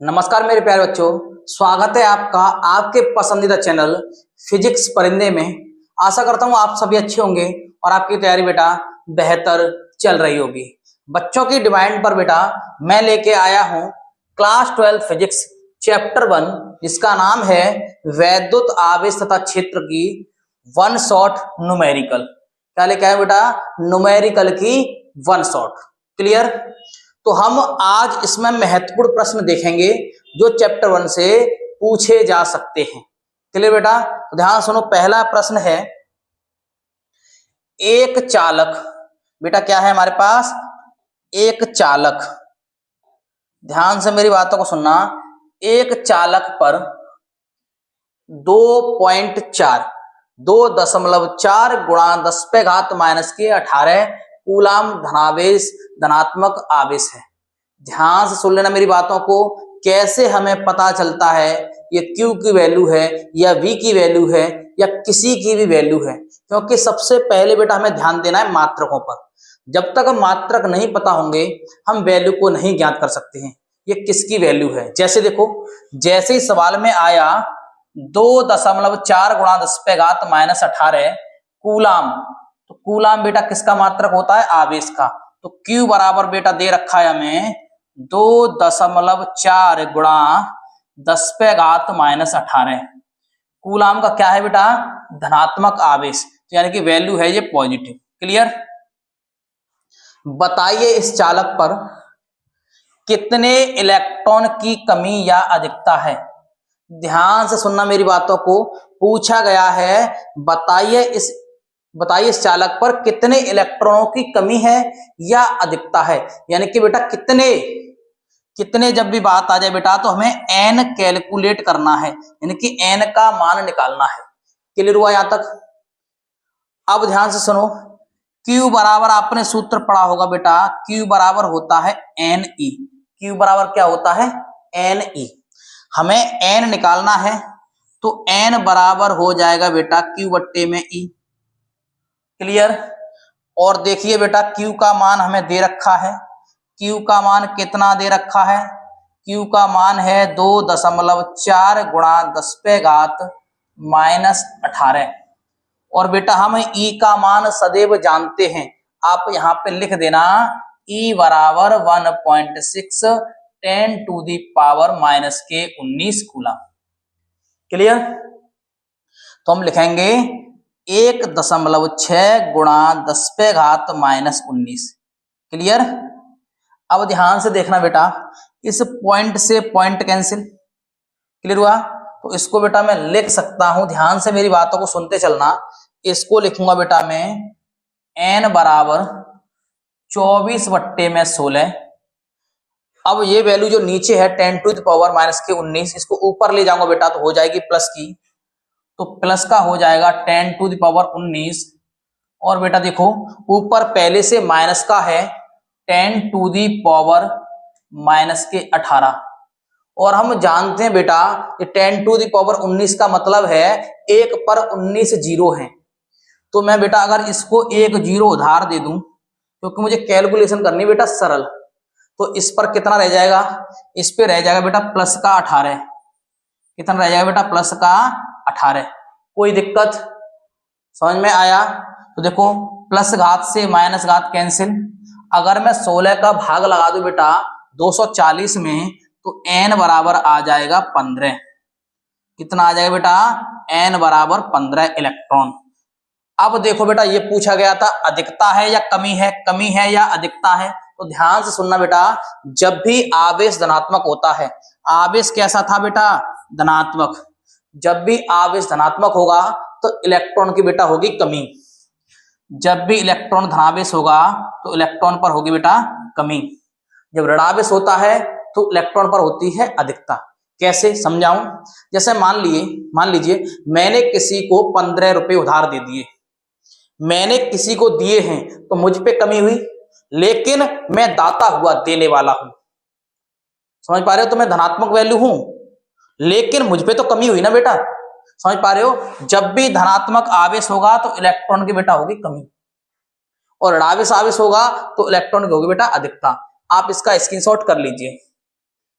नमस्कार मेरे प्यारे बच्चों, स्वागत है आपका आपके पसंदीदा चैनल फिजिक्स परिंदे में। आशा करता हूँ आप सभी अच्छे होंगे और आपकी तैयारी बेटा बेहतर चल रही होगी। बच्चों की डिमांड पर बेटा मैं लेके आया हूँ क्लास 12 फिजिक्स चैप्टर 1, जिसका नाम है वैद्युत आवेश तथा क्षेत्र की वन शॉट न्यूमेरिकल। क्या लेके आया बेटा? न्यूमेरिकल की वन शॉट। क्लियर? तो हम आज इसमें महत्वपूर्ण प्रश्न देखेंगे जो चैप्टर 1 से पूछे जा सकते हैं। क्लियर बेटा? तो ध्यान सुनो, पहला प्रश्न है, एक चालक, बेटा क्या है हमारे पास? एक चालक, ध्यान से मेरी बातों को सुनना। एक चालक पर 2.4 गुणा 10⁻⁻⁰ कूलाम धनावेश धनात्मक आवेश है। ध्यान से सुन लेना मेरी बातों को। कैसे हमें पता चलता है ये Q की वैल्यू है या V की वैल्यू है या किसी की भी वैल्यू है? क्योंकि सबसे पहले बेटा हमें ध्यान देना है मात्रकों पर। जब तक हम मात्रक नहीं पता होंगे हम वैल्यू को नहीं ज्ञात कर सकते हैं ये किसकी वैल्यू है। जैसे देखो, जैसे ही सवाल में आया 2.4 गुणा 10⁻⁻⁸ कूलाम, तो कूलाम बेटा किसका मात्रक होता है? आवेश का। तो Q बराबर बेटा दे रखा है हमें 2.4 गुणा 10⁻⁻⁸। कूलाम का क्या है बेटा? धनात्मक आवेश, तो यानी कि वैल्यू है ये पॉजिटिव। क्लियर? बताइए इस चालक पर कितने इलेक्ट्रॉन की कमी या अधिकता है। ध्यान से सुनना मेरी बातों को। पूछा गया है बताइए इस चालक पर कितने इलेक्ट्रॉनों की कमी है या अधिकता है। यानी कि बेटा कितने जब भी बात आ जाए बेटा तो हमें n कैलकुलेट करना है, यानी कि n का मान निकालना है। क्लियर हुआ यहां तक? अब ध्यान से सुनो, Q बराबर आपने सूत्र पढ़ा होगा बेटा, Q बराबर होता है Ne। Q बराबर क्या होता है? Ne। हमें n निकालना है तो n बराबर हो जाएगा बेटा Q/E। क्लियर? और देखिए बेटा Q का मान हमें दे रखा है। Q का मान कितना दे रखा है? Q का मान है 2.4 गुणा 10⁻⁻⁸। और बेटा हम E का मान सदैव जानते हैं। आप यहाँ पे लिख देना E बराबर 1.6 10⁻⁻⁻⁰ कूलम। क्लियर? तो हम लिखेंगे 1.6 गुणा 10⁻⁻�19। क्लियर? अब ध्यान से देखना बेटा, इस पॉइंट से पॉइंट कैंसिल। क्लियर हुआ? तो इसको बेटा मैं लिख सकता हूं, ध्यान से मेरी बातों को सुनते चलना। इसको लिखूंगा बेटा मैं n बराबर 24/16। अब ये वैल्यू जो नीचे है 10⁻⁻⁻�19, इसको ऊपर ले जाऊंगा बेटा तो हो जाएगी प्लस की, तो प्लस का हो जाएगा 10⁻19। और बेटा देखो ऊपर पहले से माइनस का है 10⁻⁻18। और हम जानते हैं बेटा कि 10⁻19 का मतलब है 1 पर 19 जीरो है। तो मैं बेटा अगर इसको 1 जीरो उधार दे दूं, क्योंकि मुझे कैलकुलेशन करनी बेटा सरल, तो इस पर कितना रह जाएगा? इस पे रह जाएगा बेटा प्लस का 18। कितना रह जाएगा बेटा? प्लस का 18। कोई दिक्कत? समझ में आया? तो देखो प्लस घात से माइनस घात कैंसिल। अगर मैं 16 का भाग लगा दूं बेटा 240 में, तो n बराबर आ जाएगा 15। कितना आ जाएगा बेटा? n बराबर 15 इलेक्ट्रॉन। अब देखो बेटा ये पूछा गया था अधिकता है या कमी है, कमी है या अधिकता है। तो ध्यान से सुनना बेटा, जब भी आवेश धनात्मक होता है, आवेश कैसा था बेटा? धनात्मक। जब भी आवेश धनात्मक होगा तो इलेक्ट्रॉन की बेटा होगी कमी। जब भी इलेक्ट्रॉन धनावेश होगा तो इलेक्ट्रॉन पर होगी बेटा कमी। जब ऋणावेश होता है तो इलेक्ट्रॉन पर होती है अधिकता। कैसे समझाऊं? जैसे मान लीजिए मैंने किसी को 15 रुपए उधार दे दिए, मैंने किसी को दिए हैं तो मुझ पे कमी हुई, लेकिन मैं दाता हुआ, देने वाला हूं। समझ पा रहे हो? तो मैं धनात्मक वैल्यू हूं, लेकिन मुझ पे तो कमी हुई ना बेटा। समझ पा रहे हो? जब भी धनात्मक आवेश होगा तो इलेक्ट्रॉन की बेटा होगी कमी, और ऋणावेश आवेश होगा तो इलेक्ट्रॉन की होगी बेटा अधिकता। आप इसका स्क्रीनशॉट कर लीजिए।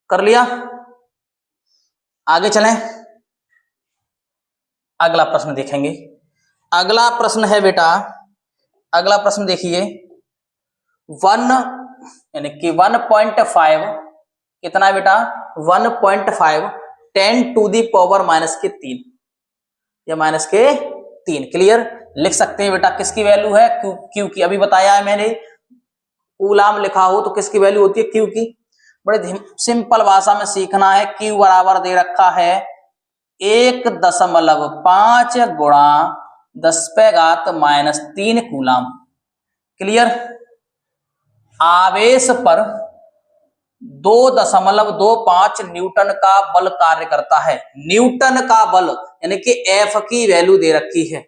कर लिया? आगे चलें, अगला प्रश्न देखेंगे। अगला प्रश्न है बेटा, अगला प्रश्न देखिए, 1 यानी कि 1.5 कितना है बेटा, 1.5 10⁻³ या -3। क्लियर, लिख सकते हैं बेटा किसकी वैल्यू है, क्यू की। अभी बताया है मैंने, कूलाम लिखा हो तो किसकी वैल्यू होती है, क्यू की। बड़े सिंपल भाषा में सीखना है। क्यू बराबर दे रखा है 1.5 गुणा 10⁻³ कूलाम। क्लियर, आवेश पर 2.25 न्यूटन का बल कार्य करता है। न्यूटन का बल यानी कि एफ की वैल्यू दे रखी है।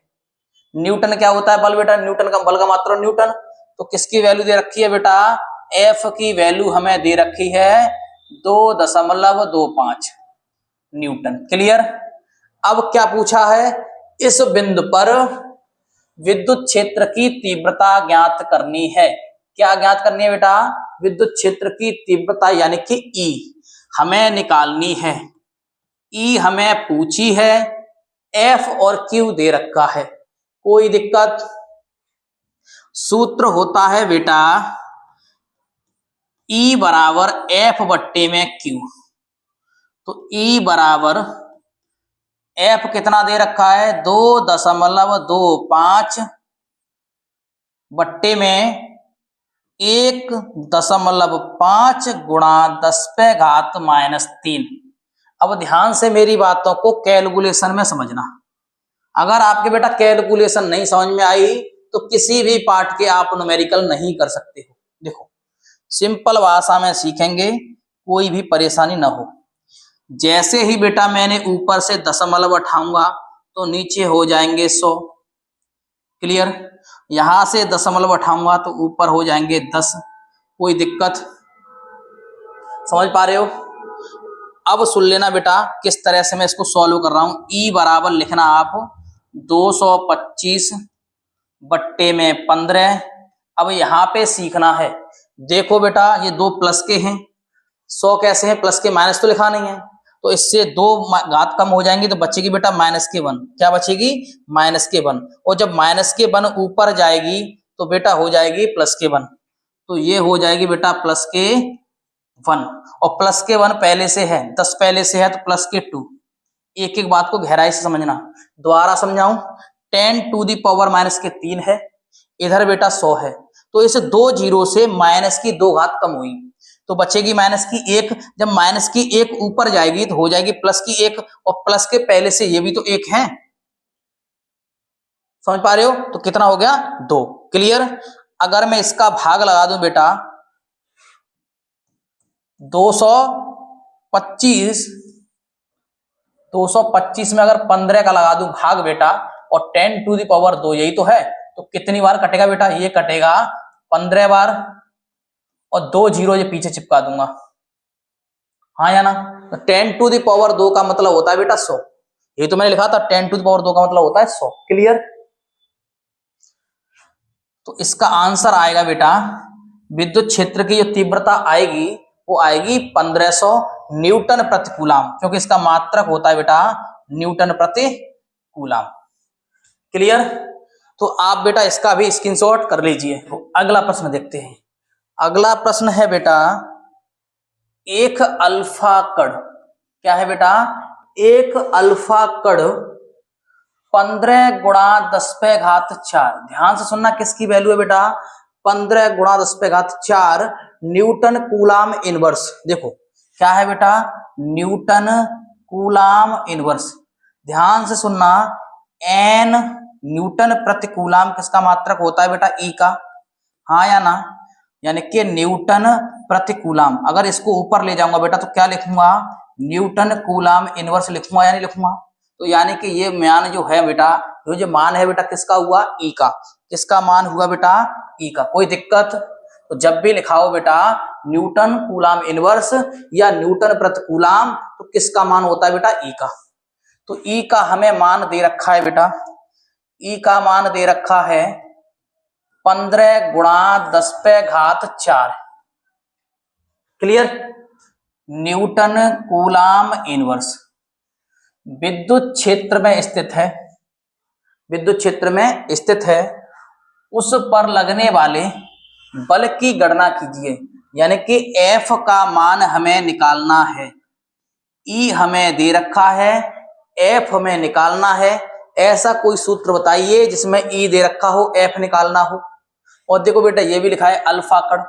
न्यूटन क्या होता है बल बेटा, न्यूटन का बल का मात्रक न्यूटन। तो किसकी वैल्यू दे रखी है बेटा, एफ की वैल्यू हमें दे रखी है 2.25 न्यूटन। क्लियर, अब क्या पूछा है, इस बिंदु पर विद्युत क्षेत्र की तीव्रता ज्ञात करनी है। क्या ज्ञात करनी है बेटा, विद्युत क्षेत्र की तीव्रता यानी कि ई हमें निकालनी है। ई हमें पूछी है, एफ और क्यू दे रखा है, कोई दिक्कत। सूत्र होता है बेटा ई बराबर एफ बट्टे में क्यू। तो ई बराबर एफ कितना दे रखा है, 2.25 बट्टे में 1.5 गुणा 10⁻³ अब ध्यान से मेरी बातों को कैलकुलेशन में समझना। अगर आपके बेटा कैलकुलेशन नहीं समझ में आई तो किसी भी पार्ट के आप न्यूमेरिकल नहीं कर सकते हो। देखो सिंपल भाषा में सीखेंगे, कोई भी परेशानी ना हो। जैसे ही बेटा मैंने ऊपर से दशमलव उठाऊंगा तो नीचे हो जाएंगे 100। क्लियर, यहां से दशमलव उठाऊंगा तो ऊपर हो जाएंगे 10। कोई दिक्कत, समझ पा रहे हो। अब सुन लेना बेटा किस तरह से मैं इसको सॉल्व कर रहा हूं। ई बराबर लिखना आप 225 बट्टे में 15। अब यहां पे सीखना है, देखो बेटा ये दो प्लस के हैं, 100 कैसे हैं, प्लस के माइनस तो लिखा नहीं है, तो इससे 2 घात कम हो जाएंगी तो बचेगी बेटा -1। क्या बचेगी, -1। और जब -1 ऊपर जाएगी तो बेटा हो जाएगी +1। तो ये हो जाएगी बेटा +1 और +1 पहले से है, 10 पहले से है तो +2। एक एक बात को गहराई से समझना, दोबारा समझाऊं। 10⁻³ है, इधर बेटा 100 है, तो इस 2 जीरो से -2 घात कम हुई तो बचेगी -1। जब -1 ऊपर जाएगी तो हो जाएगी +1 और प्लस के पहले से ये भी तो 1 है, समझ पा रहे हो। तो कितना हो गया 2। क्लियर, अगर मैं इसका भाग लगा दूं बेटा 225 में अगर 15 का लगा दूं भाग बेटा और 10⁻², यही तो है, तो कितनी बार कटेगा बेटा, ये कटेगा 15 बार और 2 जीरो ये पीछे चिपका दूंगा, हाँ या ना। तो 10⁻² का मतलब होता है बेटा 100। ये तो मैंने लिखा था 10⁻² का मतलब होता है 100। क्लियर, तो इसका आंसर आएगा बेटा, विद्युत क्षेत्र की जो तीव्रता आएगी वो आएगी 1500 न्यूटन प्रति कूलाम, क्योंकि इसका मात्रक होता है बेटा न्यूटन प्रति कूलाम। क्लियर, तो आप बेटा इसका भी स्क्रीनशॉट कर लीजिए। अगला प्रश्न देखते हैं। अगला प्रश्न है बेटा, एक अल्फा कण, क्या है बेटा, एक अल्फा कण 15 गुणा 10⁻⁴। ध्यान से सुनना, किसकी वैल्यू है बेटा, 15 गुणा 10⁻⁴ न्यूटन कूलाम इनवर्स। देखो क्या है बेटा, न्यूटन कूलाम इनवर्स। ध्यान से सुनना, एन न्यूटन प्रति कूलाम किसका मात्रक होता है बेटा, ई का, हाँ या ना। यानी कि न्यूटन प्रति कूलाम, अगर इसको ऊपर ले जाऊंगा बेटा तो क्या लिखूंगा, न्यूटन कूलाम इनवर्स लिखूंगा या नहीं लिखूंगा। तो यानी कि ये मान जो है बेटा, ये जो मान है बेटा किसका हुआ, ई का। किसका मान हुआ बेटा, ई का। कोई दिक्कत, तो जब भी लिखाओ बेटा न्यूटन कूलाम इनवर्स या न्यूटन प्रति कूलाम तो किसका मान होता है बेटा, ई का। तो ई का हमें मान दे रखा है बेटा, ई का मान दे रखा है 15 गुणा 10⁻⁴। Clear, Newton coulomb inverse. विद्युत क्षेत्र में स्थित है, विद्युत क्षेत्र में स्थित है, उस पर लगने वाले बल की गणना कीजिए। यानी कि F का मान हमें निकालना है। E हमें दे रखा है, F हमें निकालना है। ऐसा कोई सूत्र बताइए जिसमें E दे रखा हो, F निकालना हो। और देखो बेटा ये भी लिखा है अल्फा कण,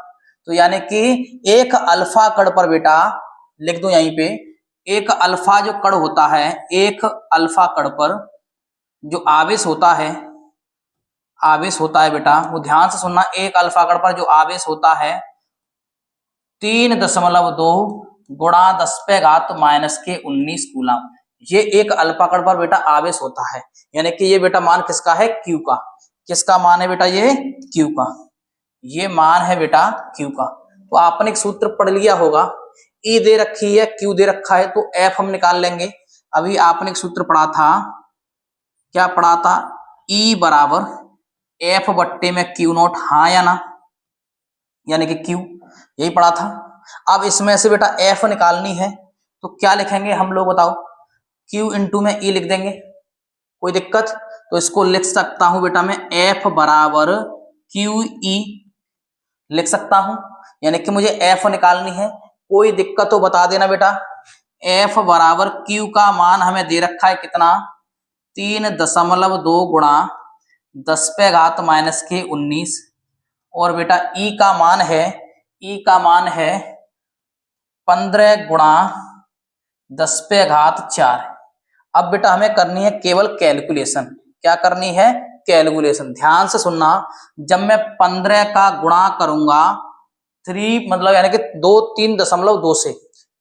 तो यानी कि एक अल्फा कण पर बेटा लिख दो यहीं पे, एक अल्फा जो कण होता है, एक अल्फा कण पर जो आवेश होता है, आवेश होता है बेटा, वो ध्यान से सुनना, एक अल्फा कण पर जो आवेश होता है 3.2 गुणा 10⁻⁻⁰ कूलम। ये एक अल्फा कण पर बेटा आवेश होता है। यानी कि ये बेटा मान किसका है? Q का। किसका मान है बेटा? ये Q का। ये मान है बेटा Q का। तो आपने एक सूत्र पढ़ लिया होगा, E दे रखी है, Q दे रखा है, तो F हम निकाल लेंगे। अभी आपने एक सूत्र पढ़ा था, क्या पढ़ा था? E बराबर F बट्टे में Q0, हाँ या ना? यानी कि Q, यही पढ़ा था। अब इसमें से बेटा F निकालनी है, तो क्या लिखेंगे हम लोग बताओ? Q इंटू में E लिख देंगे, कोई दिक्कत? तो इसको लिख सकता हूं बेटा मैं F बराबर QE लिख सकता हूं। यानी कि मुझे F निकालनी है, कोई दिक्कत तो बता देना बेटा। F बराबर Q का मान हमें दे रखा है कितना? 3.2 गुणा 10⁻⁻⁰ और बेटा E का मान है, E का मान है 15 गुणा 10⁻⁴। अब बेटा हमें करनी है केवल कैलकुलेशन। क्या करनी है? कैलकुलेशन। ध्यान से सुनना, जब मैं 15 का गुणा करूंगा 3 मतलब यानी कि 3.2 से,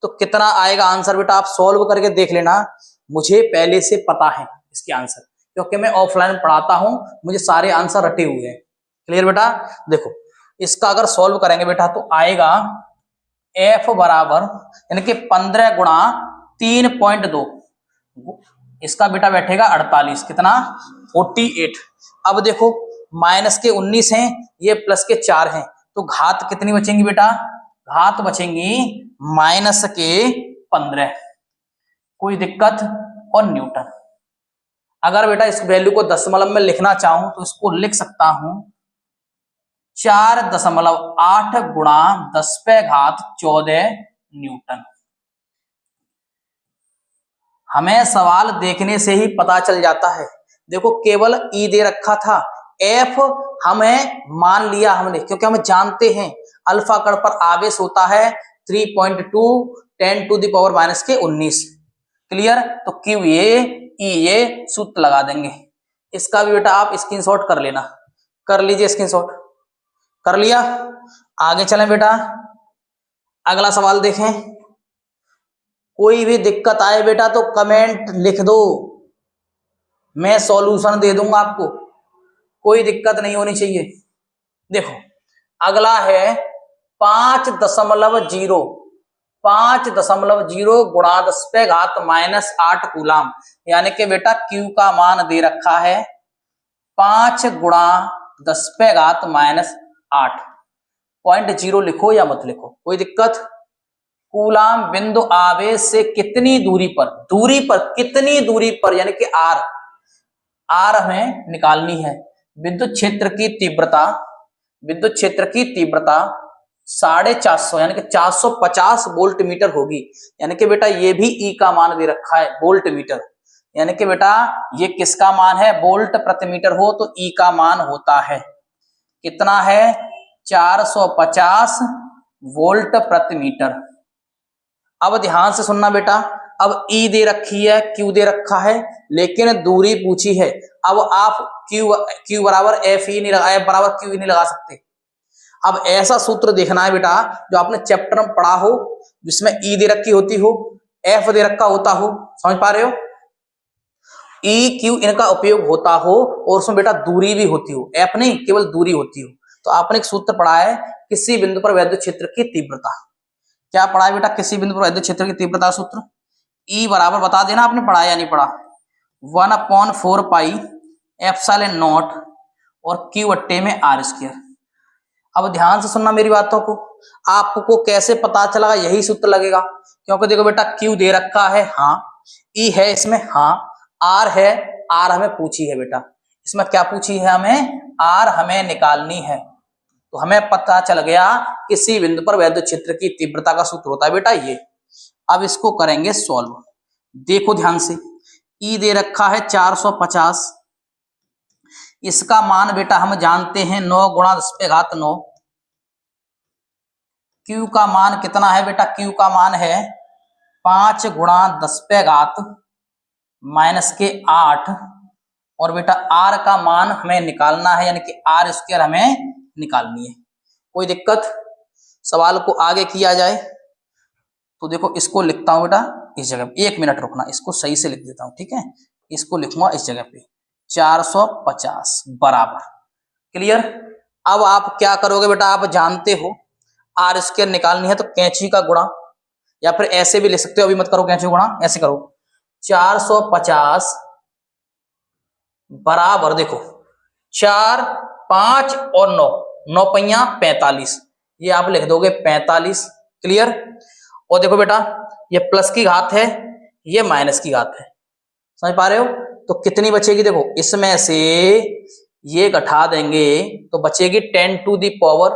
तो कितना आएगा आंसर बेटा? आप सॉल्व करके देख लेना, मुझे पहले से पता है इसके आंसर, क्योंकि मैं ऑफलाइन पढ़ाता हूं, मुझे सारे आंसर रटे हुए हैं। क्लियर बेटा? देखो इसका अगर सॉल्व करेंगे बेटा तो आएगा F बराबर यानी कि 15 गुणा 3.2, इसका बेटा बैठेगा 48, कितना? 48। अब देखो माइनस के 19 हैं, ये प्लस के 4 हैं, तो घात कितनी बचेंगी बेटा? घात बचेंगी माइनस के 15। कोई दिक्कत? और न्यूटन। अगर बेटा इस वैल्यू को दशमलव में लिखना चाहूं तो इसको लिख सकता हूं 4.8 गुणा 10⁻14 न्यूटन। हमें सवाल देखने से ही पता चल जाता है। देखो केवल E दे रखा था, F हमें मान लिया हमने, क्योंकि हम जानते हैं अल्फा कण पर आवेश होता है 3.2 10⁻⁻⁹। क्लियर? तो Q ये, E ये सूत्र लगा देंगे। इसका भी बेटा आप स्क्रीनशॉट कर लेना, कर लीजिए स्क्रीनशॉट। कर लिया? आगे चलें बेटा, अगला सवाल देखें। कोई भी दिक्कत आए बेटा तो कमेंट लिख दो, मैं सॉल्यूशन दे दूंगा आपको, कोई दिक्कत नहीं होनी चाहिए। देखो अगला है 5.0 गुणा 10⁻⁻8 कूलम। यानी कि बेटा Q का मान दे रखा है 5 गुणा 10⁻⁸। 0.0 लिखो या मत लिखो, कोई दिक्कत? कूलम बिंदु आवेश से कितनी दूरी पर, दूरी पर कितनी दूरी पर, यानी कि R, R हमें निकालनी है। विद्युत क्षेत्र की तीव्रता, विद्युत क्षेत्र की तीव्रता 450 यानी कि 450 वोल्ट मीटर होगी। यानी कि बेटा ये भी E का मान दे रखा है, वोल्ट मीटर। यानी कि बेटा ये किसका मान है? वोल्ट प्रति मीटर हो तो E का मान होता है कितना है? 450 वोल्ट प्रति मीटर। अब ध्यान से सुनना बेटा, अब E दे रखी है, Q दे रखा है, लेकिन दूरी पूछी है। अब आप Q बराबर FE नहीं लगा, F बराबर QE नहीं लगा सकते। अब ऐसा सूत्र देखना है बेटा जो आपने चैप्टर में पढ़ा हो, जिसमें E दे रखी होती हो, F दे रखा होता हो, समझ पा रहे हो? E Q इनका उपयोग होता हो और उसमें बेटा दूरी भी होती हो, F नहीं केवल दूरी होती हो। तो आपने एक सूत्र पढ़ा है, किसी बिंदु पर विद्युत क्षेत्र की तीव्रता। क्या पढ़ा है बेटा? किसी बिंदु पर विद्युत क्षेत्र की तीव्रता सूत्र E बराबर बता देना, आपने पढ़ा या नहीं पढ़ा? 1/4 पाई एप्सिलॉन नॉट और Q बट्टे में R²। अब ध्यान से सुनना मेरी बातों को, आपको कैसे पता चला? यही सूत्र लगेगा, क्योंकि देखो बेटा Q दे रखा है, हाँ, ई है इसमें, हाँ आर है, आर हमें पूछी है बेटा, इसमें क्या पूछी है हमें, आर हमें निकालनी है। तो हमें पता चल गया किसी बिंदु पर वैद्युत क्षेत्र की तीव्रता का सूत्र होता है बेटा ये। अब इसको करेंगे सॉल्व। देखो ध्यान से, ई दे रखा है 450, इसका मान बेटा हम जानते हैं 9 गुणा 10⁻9। Q का मान कितना है बेटा, Q का मान है 5 गुणा 10⁻⁻8। और बेटा R का मान हमें निकालना है, यानी कि R² हमें निकालनी है। कोई दिक्कत, सवाल को आगे किया जाए तो देखो इसको लिखता हूं बेटा इस जगह पे, 1 मिनट रुकना, इसको सही से लिख देता हूं, ठीक है। इसको लिखूंगा इस जगह पे 450 बराबर, क्लियर। अब आप क्या करोगे बेटा, आप जानते हो R² निकालनी है तो कैंची का गुणा, या फिर ऐसे भी लिख सकते हो, अभी मत करो कैंची गुणा, ऐसे करो 450 बराबर, देखो 4, 5 और 9, 9 पहिया 45, ये आप लिख दोगे 45, क्लियर। और देखो बेटा ये प्लस की घात है, ये माइनस की घात है, समझ पा रहे हो। तो कितनी बचेगी, देखो इसमें से ये घटा देंगे तो बचेगी 10 टू दी पावर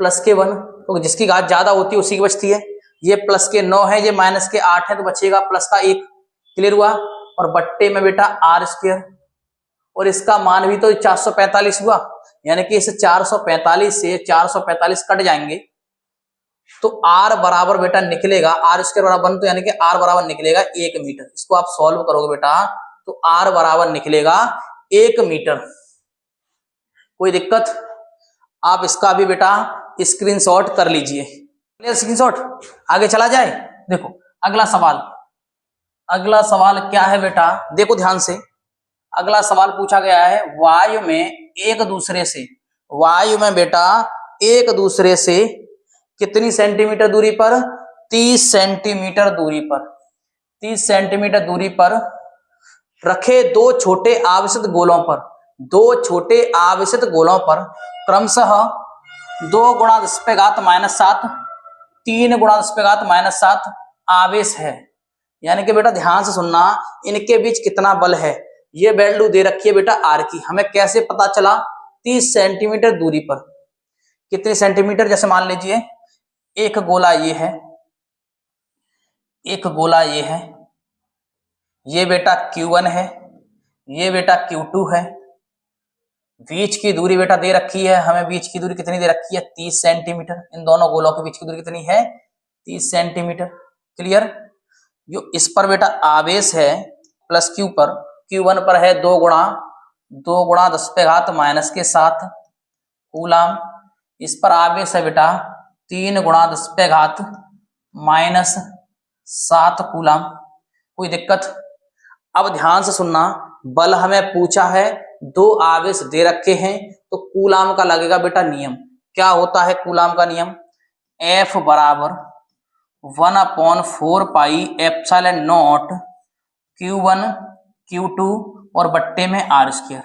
प्लस के 1, तो जिसकी घात ज्यादा होती है उसी की बचती है। ये प्लस के 9 है, ये माइनस के 8 है, तो बचेगा प्लस का 1, क्लियर हुआ। और बट्टे में बेटा R², और इसका मान भी तो 445 हुआ, यानी कि इस 445 से 445 कट जाएंगे तो R बराबर बेटा निकलेगा, R² बराबर 1, तो यानी कि R बराबर निकलेगा 1 मीटर। इसको आप सॉल्व करोगे बेटा तो R बराबर निकलेगा 1 मीटर। कोई दिक्कत, आप इसका भी बेटा स्क्रीनशॉट कर लीजिए, क्लियर स्क्रीनशॉट। आगे चला जाए, देखो अगला सवाल, अगला सवाल क्या है बेटा, देखो ध्यान से। अगला सवाल पूछा गया है वायु में एक दूसरे से, वायु में बेटा एक दूसरे से कितनी सेंटीमीटर दूरी पर, 30 सेंटीमीटर दूरी पर, 30 सेंटीमीटर दूरी पर रखे दो छोटे आवेशित गोलों पर, दो छोटे आवेशित गोलों पर क्रमशः 2 गुणा 10⁻⁻7, 3 गुणा 10⁻⁻7 आवेश है। यानी कि बेटा ध्यान से सुनना, इनके बीच कितना बल है, ये वैल्यू दे रखी है बेटा R की। हमें कैसे पता चला, 30 सेंटीमीटर दूरी पर, कितने सेंटीमीटर, जैसे मान लीजिए एक गोला ये है, एक गोला ये है, ये बेटा Q1 है, ये बेटा Q2 है। बीच की दूरी बेटा दे रखी है हमें, बीच की दूरी कितनी दे रखी है, 30 सेंटीमीटर। इन दोनों गोलों के बीच की दूरी कितनी है, 30 सेंटीमीटर, क्लियर। जो इस पर बेटा आवेश है प्लस Q पर, Q1 पर है 2 गुणा 10⁻⁻7 कूलाम। इस पर आवेश है बेटा 3 गुणा 10⁻⁻7 कूलाम। कोई दिक्कत, अब ध्यान से सुनना, बल हमें पूछा है, 2 आवेश दे रखे हैं, तो कूलाम का लगेगा बेटा नियम। क्या होता है कूलाम का नियम, F बराबर 1/4 pi epsilon not Q1 Q2 और बट्टे में R²।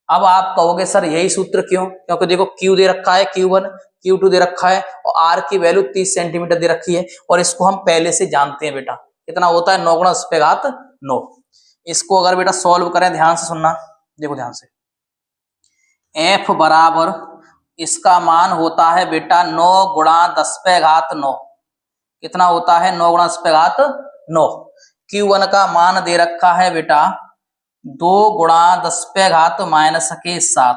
अब आप कहोगे सर यही सूत्र क्यों, क्योंकि देखो Q दे रखा है, Q1 Q2 दे रखा है, और R की वैल्यू 30 सेंटीमीटर दे रखी है, और इसको हम पहले से जानते हैं बेटा, कितना होता है 9 गुणा 10⁻9। इसको अगर बेटा सॉल्व करें, ध्यान से सुनना, देखो ध्यान से, F बराबर इसका मान होता है बेटा 9 गुणा 10⁻9, कितना होता है 9 गुणा 10⁻9। Q1 का मान दे रखा है बेटा 2 गुणा 10⁻⁻7,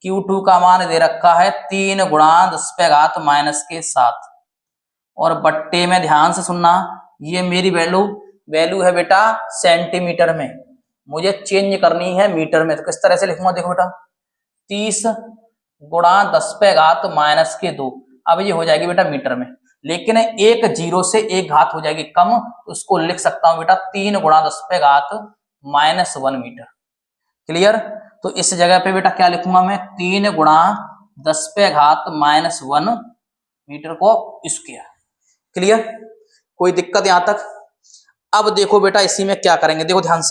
Q2 का मान दे रखा है 3 गुणा 10⁻⁻7, और बट्टे में ध्यान से सुनना, ये मेरी वैल्यू है बेटा सेंटीमीटर में, मुझे चेंज करनी है मीटर में। तो किस तरह से लिखूंगा, देखो बेटा 30 गुणा 10⁻⁻2, अब ये हो जाएगी बेटा मीटर में, लेकिन एक जीरो से एक घात हो जाएगी कम, तो उसको लिख सकता हूं बेटा 3 गुणा 10⁻⁻1 मीटर, क्लियर। तो इस जगह पे बेटा क्या लिखूंगा मैं, 3 गुणा 10⁻⁻1 मीटर को स्क्वायर, क्लियर। कोई दिक्कत यहां तक। अब देखो बेटा इसी में क्या करेंगे, देखो ध्यान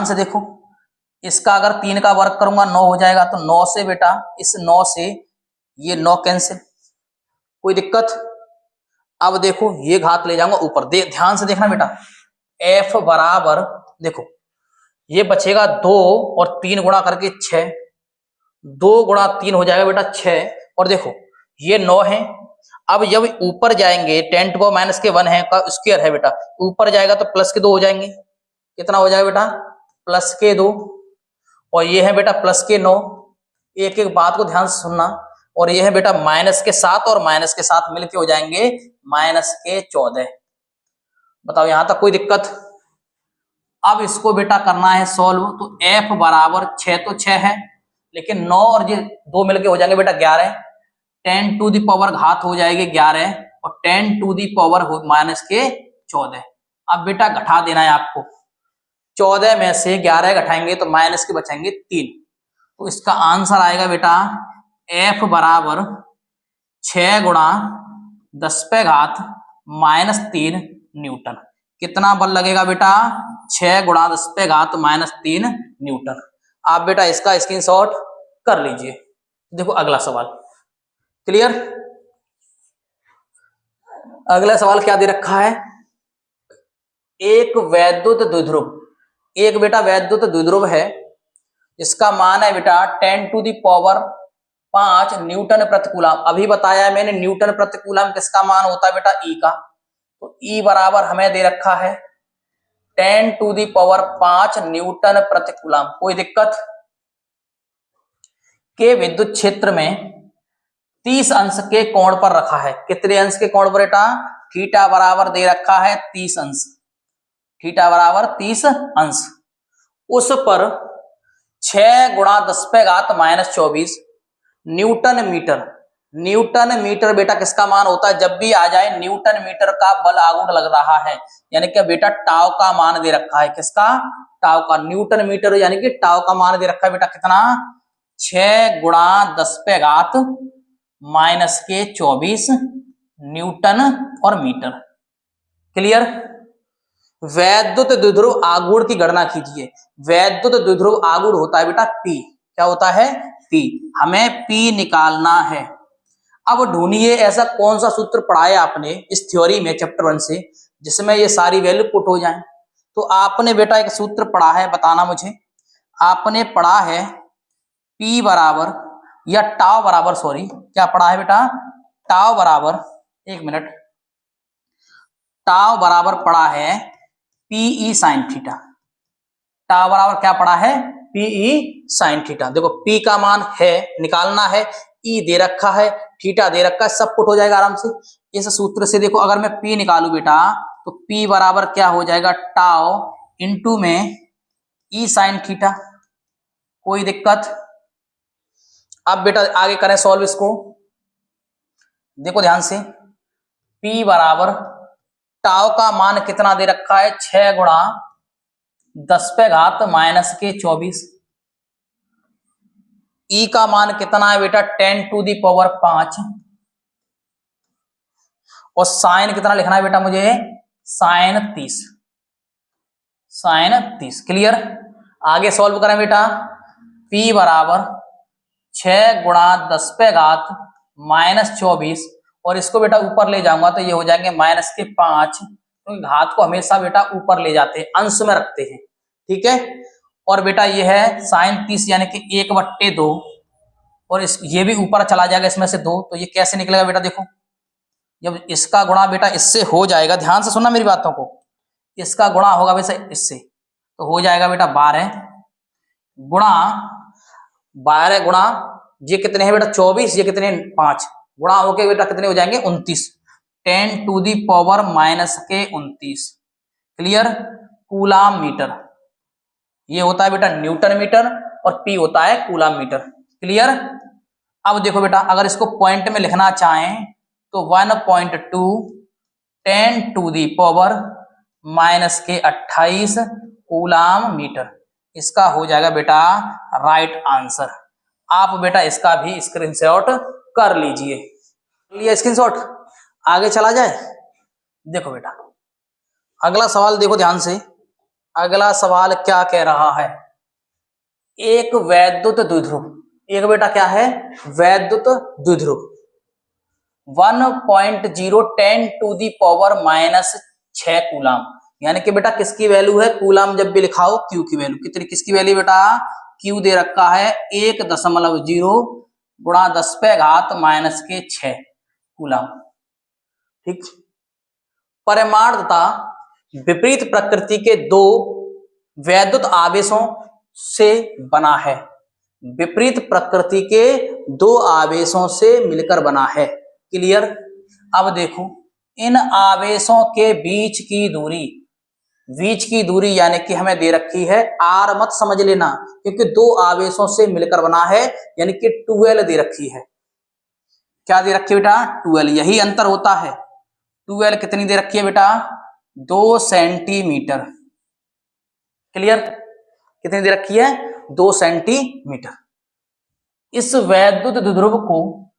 से देखो, इसका अगर 3 का वर्ग करूंगा 9 हो जाएगा, तो 9 से बेटा इस 9 से ये 9 कैंसिल, कोई दिक्कत। अब देखो ये घात ले जाऊंगा ऊपर, ध्यान से देखना बेटा, F बराबर देखो ये बचेगा 2 और 3 गुणा करके 6, 2 गुणा 3 हो जाएगा बेटा 6, और देखो ये 9 है। अब जब ऊपर जाएंगे 10 टू पावर माइनस के 1 है का स्क्वायर है बेटा, ऊपर जाएगा तो प्लस के 2 हो जाएंगे, कितना हो जाएगा बेटा प्लस के 2, और ये है बेटा प्लस के 9, एक एक बात को ध्यान से सुनना, और ये है बेटा माइनस के 7 और माइनस के 7 मिलके हो जाएंगे माइनस के 14। बताओ यहां तक कोई दिक्कत? अब इसको बेटा करना है सॉल्व, तो F बराबर 6 तो 6 है, लेकिन 9 और ये 2 मिलके हो जाएंगे बेटा 11, 10 टू दी पावर घात हो जाएगी 11 और 10 टू दी पावर माइनस के 14। अब बेटा घटा देना है आपको, 14 में से 11 घटाएंगे तो माइनस के बचेंगे 3, तो इसका आंसर आएगा बेटा F बराबर 6 गुणा 10 पे घात माइनस 3 न्यूटन। कितना बल लगेगा बेटा 6 गुणा 10 पे घात माइनस 3 न्यूटन। आप बेटा इसका स्क्रीनशॉट कर लीजिए। देखो अगला सवाल, क्लियर? अगला सवाल क्या दे रखा है, एक वैद्युत द्विध्रुव, एक बेटा वैद्युत द्विध्रुव है, इसका मान है बेटा 10 टू दी पावर 5 न्यूटन प्रति कूलम। अभी बताया है मैंने न्यूटन प्रति कूलम किसका मान होता है बेटा ई का, तो ई बराबर हमें दे रखा है 10 टू दी पावर 5 न्यूटन प्रति कूलम। कोई दिक्कत? के विद्युत क्षेत्र में 30 अंश के कोण पर रखा है। कितने अंश के कोण पर बेटा? थीटा बराबर दे रखा है 30 अंश, थीटा बराबर 30 अंश। उस पर 6 गुणा 10 पे घात minus 24 newton metre. Newton metre बेटा किसका मान होता है? जब भी आ जाए न्यूटन मीटर का बल आघूर्ण लग रहा है, यानी कि बेटा टाव का मान दे रखा है, किसका? टाव का। न्यूटन मीटर यानी कि टाव का मान दे रखा है बेटा कितना? 6 गुणा 10 पे घात माइनस के 24 न्यूटन और मीटर। क्लियर? वैद्युत द्विध्रुव आघूर्ण की गणना कीजिए। वैद्युत द्विध्रुव आघूर्ण होता है बेटा P। क्या होता है? P। हमें P निकालना है। अब ढूंढिए ऐसा कौन सा सूत्र पढ़ा है आपने इस थ्योरी में चैप्टर 1 से जिसमें ये सारी वैल्यू पुट हो जाए। तो आपने बेटा एक सूत्र पढ़ा है, बताना मुझे। आपने पढ़ा है P बराबर या टाव बराबर, सॉरी क्या पढ़ा है बेटा? टाव बराबर, एक मिनट, टाव बराबर पढ़ा है PE साइन थीटा। टाव बराबर क्या पढ़ा है? PE sine theta. देखो P का मान है, निकालना है, E दे रखा है, थीटा दे रखा है, सब पुट हो जाएगा आराम से। इस सूत्र से देखो अगर मैं P निकालू बेटा तो P बराबर क्या हो जाएगा? टाव इंटू में E साइन थीटा। कोई दिक्कत? अब बेटा आगे करें सॉल्व इसको। देखो ध्यान से, P बराबर टाव का मान कितना दे रखा है? 6 गुणा 10 पे घात माइनस के 24। E का मान कितना है बेटा? 10 टू दी पावर 5। और साइन कितना लिखना है बेटा मुझे? Sine 30, sine 30। क्लियर? आगे सॉल्व करें बेटा। P बराबर 6 गुणा 10 पे घात माइनस 24, और इसको बेटा ऊपर ले जाऊंगा तो ये हो जाएंगे माइनस के 5, क्योंकि घात को हमेशा बेटा ऊपर ले जाते हैं, अंश में रखते हैं। ठीक है? और बेटा ये है साइन 30 यानी कि 1/2, और ये भी ऊपर चला जाएगा इसमें से 2, तो ये कैसे निकलेगा बेटा? देखो जब इसका गुणा बेटा इससे हो जाएगा, ध्यान से सुनना मेरी बातों को, इसका गुणा होगा वैसे इससे, तो हो जाएगा बेटा 12 गुणा 12 गुणा ये कितने हैं बेटा? 24, ये कितने? 5 गुणा होके बेटा कितने हो जाएंगे? 29, 10 टू दी पावर माइनस के 29। क्लियर? कूलाम मीटर, ये होता है बेटा न्यूटन मीटर और P होता है कूलाम मीटर। क्लियर? अब देखो बेटा अगर इसको पॉइंट में लिखना चाहें तो 1.2 10 टू दी पावर माइनस के 28 कूलाम मीटर, इसका हो जाएगा बेटा राइट आंसर। आप बेटा इसका भी स्क्रीनशॉट कर लीजिए। लिया स्क्रीनशॉट? आगे चला जाए। देखो बेटा अगला सवाल देखो ध्यान से। अगला सवाल क्या कह रहा है? एक वैद्युत द्विध्रुव, एक बेटा क्या है? वैद्युत द्विध्रुव। 10 कूलाम। यानी कि बेटा किसकी वैल्यू है, कूलाम जब भी लिखाओ क्यू की वैल्यू कितनी, किसकी वैल्यू बेटा, क्यू दे रखा है 1.0 गुणा 10⁻⁻⁶ कूलाम। ठीक। परिमाण तथा विपरीत प्रकृति के दो वैद्युत आवेशों से बना है। विपरीत प्रकृति के दो आवेशों से मिलकर बना है। क्लियर। अब देखो इन आवेशों के बीच की दूरी यानी कि हमें दे रखी है r, मत समझ लेना क्योंकि दो आवेशों से मिलकर बना है, यानी कि 12 दे रखी है। क्या दे रखी है बेटा, 12। यही अंतर होता है। 12 कितनी दे रखी है बेटा, 2 सेंटीमीटर। क्लियर। कितनी दे रखी है, 2 सेंटीमीटर। इस वैद्युत द्विध्रुव को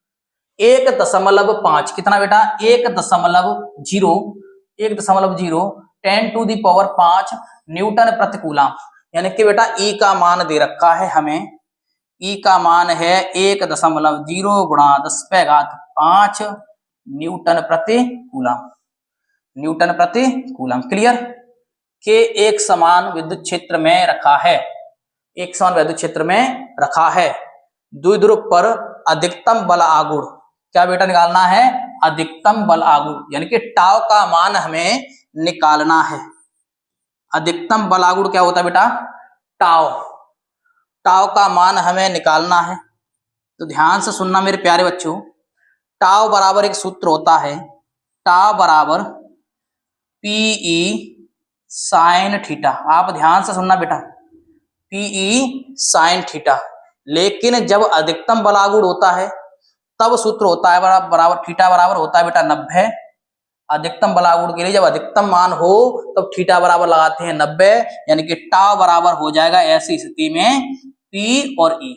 1.5 कितना बेटा, 1.0 10⁻5 न्यूटन प्रति कूलाम। यानी कि बेटा ई का मान दे रखा है हमें, ई का मान है 1.0 गुणा 10⁵ न्यूटन प्रति कूलाम। क्लियर। के एक समान विद्युत क्षेत्र में रखा है, द्विध्रुव पर अधिकतम बल आघूर्ण। क्या बेटा निकालना है, अधिकतम बल आघूर्ण, यानी कि टाव का मान हमें निकालना है। अधिकतम बल आघूर्ण क्या होता है बेटा, टाव का मान हमें निकालना है। तो ध्यान से सुनना मेरे प्यारे बच्चों, टाव बराबर एक सूत्र होता है, टाव बराबर पीई साइन थीटा। आप ध्यान से सुनना बेटा, पीई साइन थीटा। लेकिन जब अधिकतम बल आघूर्ण होता है तब सूत्र होता है बराबर थीटा बराबर होता है बेटा 90। अधिकतम बल आघूर्ण के लिए जब अधिकतम मान हो तब थीटा बराबर लगाते हैं 90, यानी कि टाव बराबर हो जाएगा ऐसी स्थिति में P और E।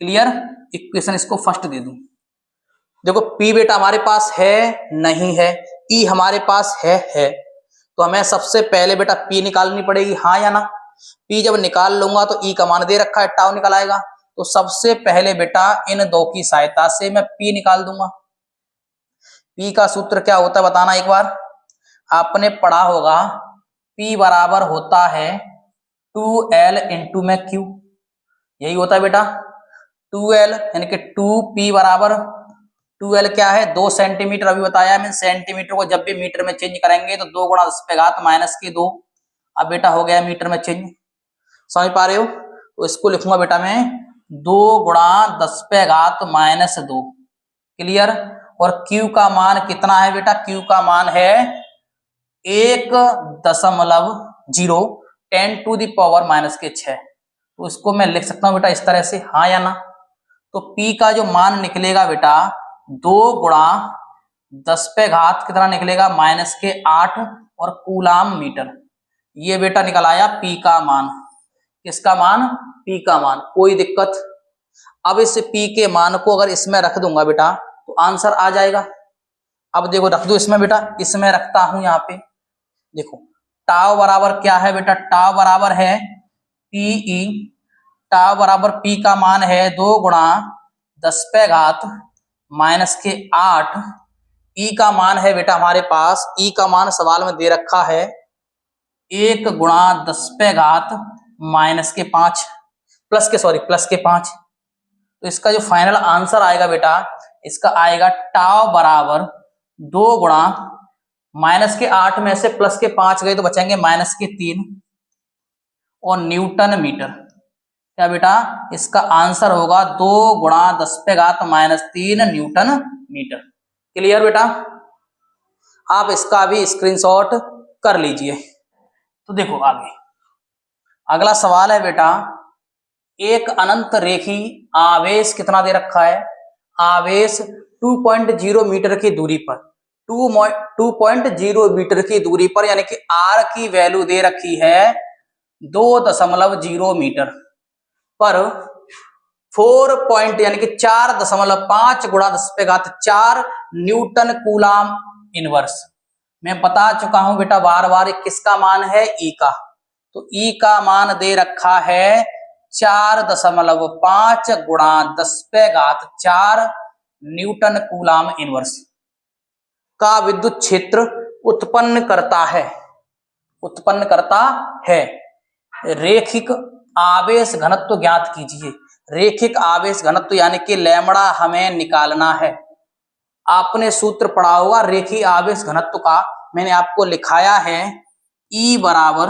क्लियर। इक्वेशन इसको फर्स्ट दे दूं। देखो P बेटा हमारे पास है नहीं है, E हमारे पास है, तो हमें सबसे पहले बेटा P निकालनी पड़ेगी, हाँ या ना। P जब निकाल लूंगा तो E का मान दे रखा है, टाव निकल आएगा। तो सबसे पहले बेटा इन दो की सहायता से मैं P निकाल दूंगा। P का सूत्र क्या होता है बताना एक बार, आपने पढ़ा होगा P बराबर होता है 2L इंटू में Q। यही होता है बेटा 2L, यानी कि 2P बराबर 2L क्या है, 2 सेंटीमीटर। अभी बताया मैं, सेंटीमीटर को जब भी मीटर में चेंज करेंगे तो 2 गुणा 10⁻⁻2। अब बेटा हो गया मीटर में चेंज, समझ पा रहे हो। तो इसको लिखूंगा बेटा मैं 2 गुणा 10⁻⁻2। क्लियर। और Q का मान कितना है बेटा, Q का मान है 1.0 10⁻⁻⁶। तो इसको मैं लिख सकता हूं बेटा इस तरह से, हाँ या ना। तो P का जो मान निकलेगा बेटा 2 गुणा 10⁻⁸ कितना निकलेगा, -8 और कूलाम मीटर। ये बेटा निकल आया P का मान। किसका मान, P का मान। कोई दिक्कत। अब इस P के मान को अगर इसमें रख दूंगा बेटा तो आंसर आ जाएगा। अब देखो रख दो इसमें बेटा, इसमें रखता हूं यहाँ पे। देखो टाव बराबर क्या है बेटा, टाव बराबर है Pe, टाव बराबर P का मान है 2 गुणा 10⁻⁻8। E का मान है बेटा हमारे पास, E का मान सवाल में दे रखा है 1 गुणा 10⁻⁻5 प्लस के 5। तो इसका जो फाइनल आंसर आएगा बेटा, इसका आएगा टाव बराबर 2 गुणा -8 में से +5 गए तो बचेंगे -3 और न्यूटन मीटर। क्या बेटा, इसका आंसर होगा 2 गुणा 10⁻³ न्यूटन मीटर। क्लियर बेटा। आप इसका भी स्क्रीनशॉट कर लीजिए। तो देखो आगे अगला सवाल है बेटा, एक अनंत रेखी आवेश कितना दे रखा है, आवेश 2.0 मीटर की दूरी पर 2.0 मीटर की दूरी पर, यानी कि R की वैल्यू दे रखी है 2.0 मीटर पर 4 यानी कि 4.5 गुणा 10⁻⁴ न्यूटन कूलाम इनवर्स। मैं बता चुका हूं बेटा बार बार, किसका मान है, E का। तो E का मान दे रखा है 4.5 गुणा 10⁻⁴ न्यूटन कूलाम इनवर्स। का विद्युत क्षेत्र उत्पन्न करता है। रेखिक आवेश घनत्व ज्ञात कीजिए। रेखिक आवेश घनत्व यानी कि लैम्बडा हमें निकालना है। आपने सूत्र पढ़ा होगा रेखीय आवेश घनत्व का, मैंने आपको लिखाया है E बराबर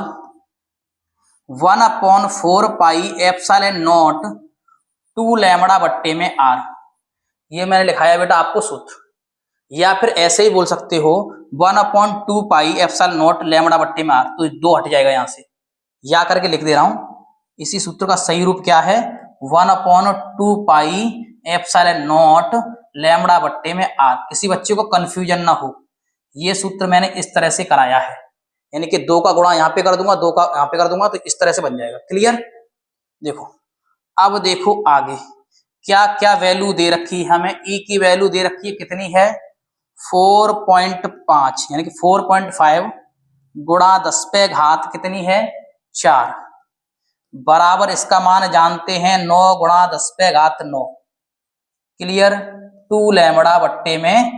1/4 पाई एप्सिलॉन नॉट 2 लैम्बडा बट्टे में R। ये मैंने लिखाया बेटा आपको सूत्र, या फिर ऐसे ही बोल सकते हो 1/2 पाई एप्सिलॉन नॉट लैम्बडा बट्टे में R। तो 2 हट जाएगा यहां से, या करके लिख दे रहा हूं। इसी सूत्र का सही रूप क्या है, 1/2 पाई एप्सिलॉन नॉट लैम्बडा बट्टे में R। किसी बच्चे को कंफ्यूजन ना हो, ये सूत्र मैंने इस तरह से कराया है, यानी कि 2 का गुणा यहाँ पे कर दूंगा, 2 का यहाँ पे कर दूंगा, तो इस तरह से बन जाएगा। क्लियर। देखो अब देखो आगे क्या क्या वैल्यू दे रखी है हमें। E की वैल्यू दे रखी है कितनी है, 4.5, यानी कि 4.5 गुणा 10 पे घात कितनी है 4, बराबर इसका मान जानते हैं 9 गुणा 10 पे घात 9। क्लियर। 2 लैम्बडा बट्टे में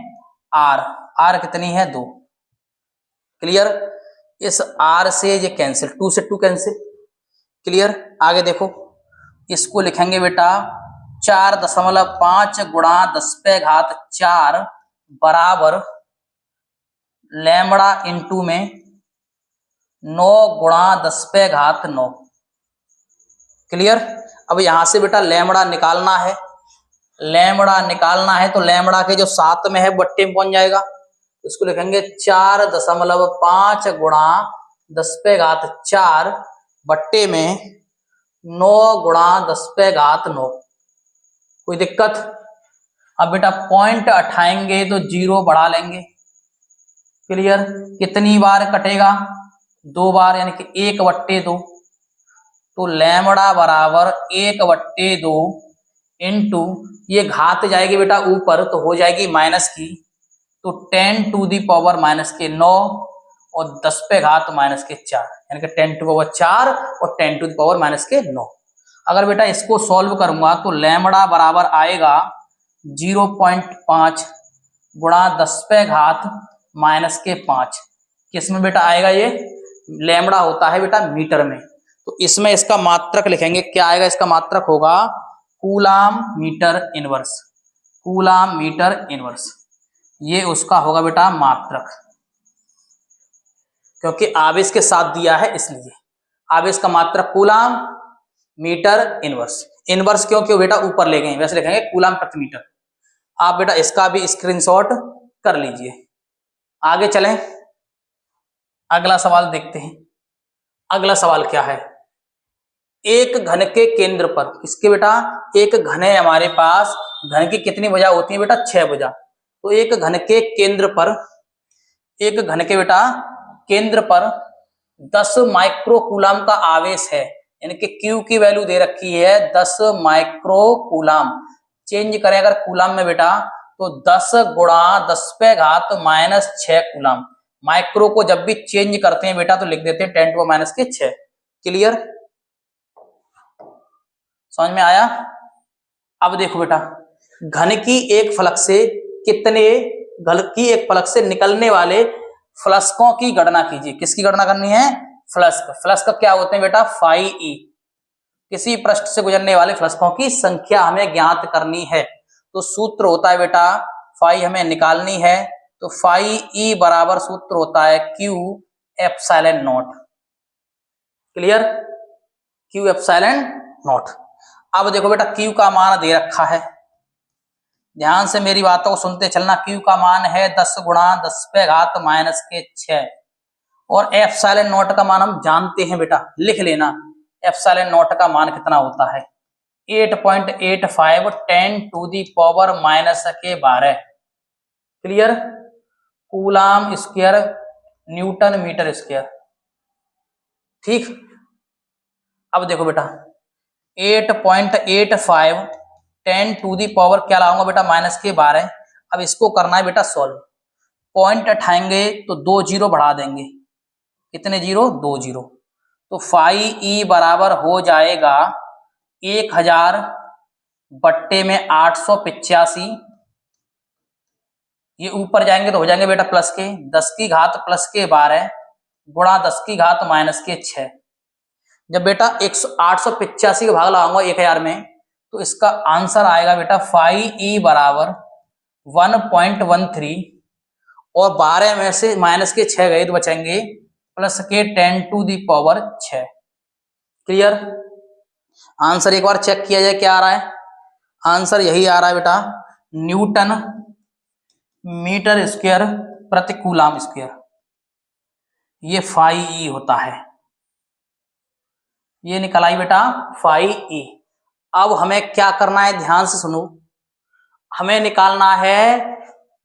R कितनी है 2। क्लियर। इस R से ये कैंसिल, 2 से 2 कैंसिल। क्लियर। आगे देखो इसको लिखेंगे बेटा 4.5 गुणा 10 पे घात 4 बराबर लैम्बडा इंटू में 9 गुणा 10 पे घात 9। क्लियर। अब यहां से बेटा लैम्बडा निकालना है, तो लैम्बडा के जो साथ में है बट्टे में पहुंच जाएगा, इसको लिखेंगे 4.5 गुणा 10 पे घात 4 बट्टे में 9 गुणा 10 पे घात 9। कोई दिक्कत। अब बेटा पॉइंट उठाएंगे तो 0 बढ़ा लेंगे। क्लियर। कितनी बार कटेगा, 2 बार, यानी कि 1/2। तो लैम्बडा बराबर 1/2 इंटू ये घात जाएगी बेटा ऊपर तो हो जाएगी माइनस की, तो 10⁻⁻9 और 10 पे घात -4, यानी कि 10⁻4 और 10⁻⁻9। अगर बेटा इसको सॉल्व करूंगा तो लैम्बडा बराबर आएगा 0.5 गुणा 10 पे घात -5। किस में बेटा आएगा, ये लैम्बडा होता है बेटा मीटर में, तो इसमें इसका मात्रक लिखेंगे। क्या आएगा, इसका मात्रक होगा coulomb metre inverse. Coulomb metre inverse ये उसका होगा बेटा मात्रक, क्योंकि आवेश के साथ दिया है इसलिए। आवेश का मात्रक कूलाम मीटर इनवर्स। इनवर्स क्यों बेटा ऊपर ले गए, वैसे लिखेंगे कूलाम प्रति मीटर। आप बेटा इसका भी स्क्रीनशॉट कर लीजिए। आगे चलें, अगला सवाल देखते हैं। अगला सवाल क्या है, एक घन के केंद्र पर, किसके बेटा, एक घन है हमारे पास, घन की कितनी भुजा होती है बेटा 6 भुजा। तो एक घन के केंद्र पर, एक घन के बेटा केंद्र पर 10 माइक्रो कूलाम का आवेश है, यानी कि Q की वैल्यू दे रखी है 10 माइक्रो कूलाम। चेंज करें अगर कूलाम में बेटा तो 10 गुणा 10 पे घात -6 कूलाम। माइक्रो को जब भी चेंज करते हैं बेटा तो लिख देते हैं 10⁻⁻6। क्लियर, समझ में आया। अब देखो बेटा घन की एक फलक से कितने, घन की एक फलक से निकलने वाले फ्लस्कों की गणना कीजिए। किसकी गणना करनी है, फ्लस्क। फ्लस्क क्या होते हैं बेटा, फाई ई। किसी पृष्ठ से गुजरने वाले फ्लस्कों की संख्या हमें ज्ञात करनी है, तो सूत्र होता है बेटा फाई हमें निकालनी है, तो फाई ई बराबर सूत्र होता है Q epsilon not. Clear, Q epsilon not. अब देखो बेटा Q का मान दे रखा है, ध्यान से मेरी बातों को सुनते चलना। Q का मान है 10 गुणा 10 पे घात -6 और एप्सिलॉन नॉट का मान हम जानते हैं बेटा, लिख लेना। एप्सिलॉन नॉट का मान कितना होता है 8.85 10⁻⁻12। Clear, coulomb square newton metre square. ठीक, अब देखो बेटा 8.85 10⁻, क्या लाऊंगा बेटा -12। अब इसको करना है बेटा सॉल्व। पॉइंट उठाएंगे तो 2 जीरो बढ़ा देंगे, कितने जीरो, 2 जीरो। तो फाई ई बराबर हो जाएगा 1000 बट्टे में 885 ये ऊपर जाएंगे तो हो जाएंगे बेटा प्लस के 10 की घात प्लस के 12 गुणा 10 की घात माइनस के 6। जब बेटा 885 का भाग लगाऊंगा 1000 में तो इसका आंसर आएगा बेटा 5e बराबर 1.13 और 12 में से माइनस के 6 गए तो बचेंगे प्लस के 10⁶। क्लियर। आंसर एक बार चेक किया जाए क्या आ रहा है। आंसर यही आ रहा है बेटा न्यूटन मीटर स्क्वायर प्रति कूलाम स्क्वायर, ये 5e होता है। ये निकल आई बेटा 5e। अब हमें क्या करना है, ध्यान से सुनो। हमें निकालना है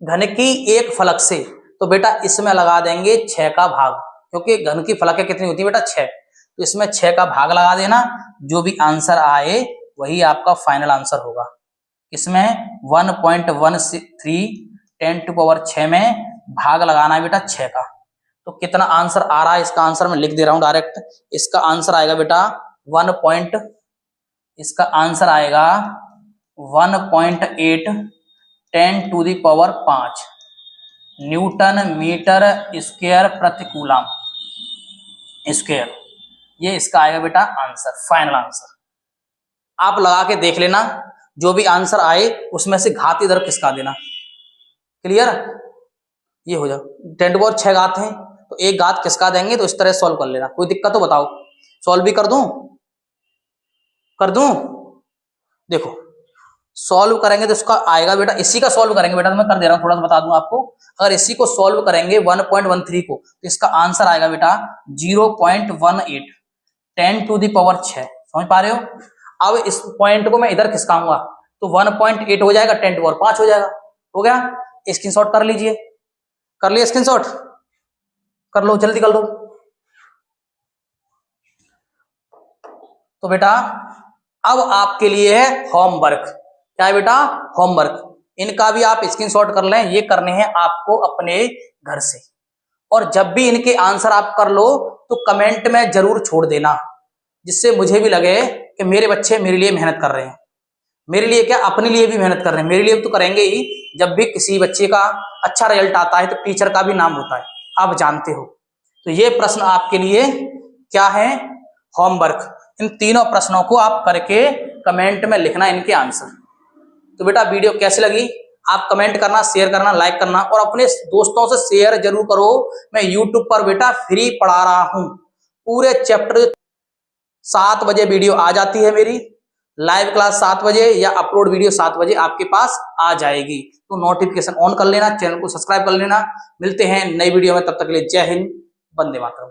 घन की एक फलक से, तो बेटा इसमें लगा देंगे 6 का भाग, क्योंकि घन की फलकें कितनी होती है बेटा 6, तो इसमें 6 का भाग लगा देना। जो भी आंसर आए वही आपका फाइनल आंसर होगा। इसमें 1.13 10⁶ में भाग लगाना है बेटा 6 का। तो कितना आंसर आ रहा है, इसका आंसर मैं लिख दे रहा हूं डायरेक्ट। इसका आंसर आएगा बेटा 1.8 10⁵ न्यूटन मीटर स्क्वायर प्रति कूलाम स्क्वायर। ये इसका आएगा बेटा आंसर, फाइनल आंसर। आप लगा के देख लेना, जो भी आंसर आए उसमें से घात इधर किसका देना। क्लियर। ये हो जाओ 10⁶ घात है तो एक घात किसका देंगे, तो इस तरह सॉल्व कर लेना। कोई दिक्कत तो बताओ, सॉल्व भी कर दूं? देखो सॉल्व करेंगे तो इसका आएगा बेटा, इसी का सॉल्व करेंगे बेटा, तो मैं कर दे रहा हूं, थोड़ा सा बता दूं आपको। अगर इसी को सॉल्व करेंगे 1.13 को, तो इसका आंसर आएगा बेटा 0.18 10⁶। समझ पा रहे हो। अब इस पॉइंट को मैं इधर खिसकाऊंगा तो 1.8 हो जाएगा, 10⁵ हो जाएगा। हो गया। स्क्रीनशॉट कर लीजिए। कर लिया स्क्रीनशॉट? कर लो, जल्दी कर लो। तो बेटा अब आपके लिए है होमवर्क। क्या है बेटा? होमवर्क। इनका भी आप स्क्रीनशॉट कर लें, ये करने हैं आपको अपने घर से। और जब भी इनके आंसर आप कर लो तो कमेंट में जरूर छोड़ देना, जिससे मुझे भी लगे कि मेरे बच्चे मेरे लिए मेहनत कर रहे हैं। मेरे लिए क्या, अपने लिए भी मेहनत कर रहे हैं। मेरे लिए तो करेंगे ही। जब भी किसी बच्चे का अच्छा रिजल्ट आता है तो टीचर का भी नाम होता है, आप जानते हो। तो ये प्रश्न आपके लिए क्या है, होमवर्क। इन तीनों प्रश्नों को आप करके कमेंट में लिखना इनके आंसर। तो बेटा वीडियो कैसी लगी आप कमेंट करना, शेयर करना, लाइक करना और अपने दोस्तों से शेयर जरूर करो। मैं यूट्यूब पर बेटा फ्री पढ़ा रहा हूं पूरे चैप्टर। 7 बजे वीडियो आ जाती है मेरी लाइव क्लास, 7 बजे, या अपलोड वीडियो 7 बजे आपके पास आ जाएगी। तो नोटिफिकेशन ऑन कर लेना, चैनल को सब्सक्राइब कर लेना। मिलते हैं नई वीडियो में, तब तक के लिए जय हिंद, वंदे मातरम।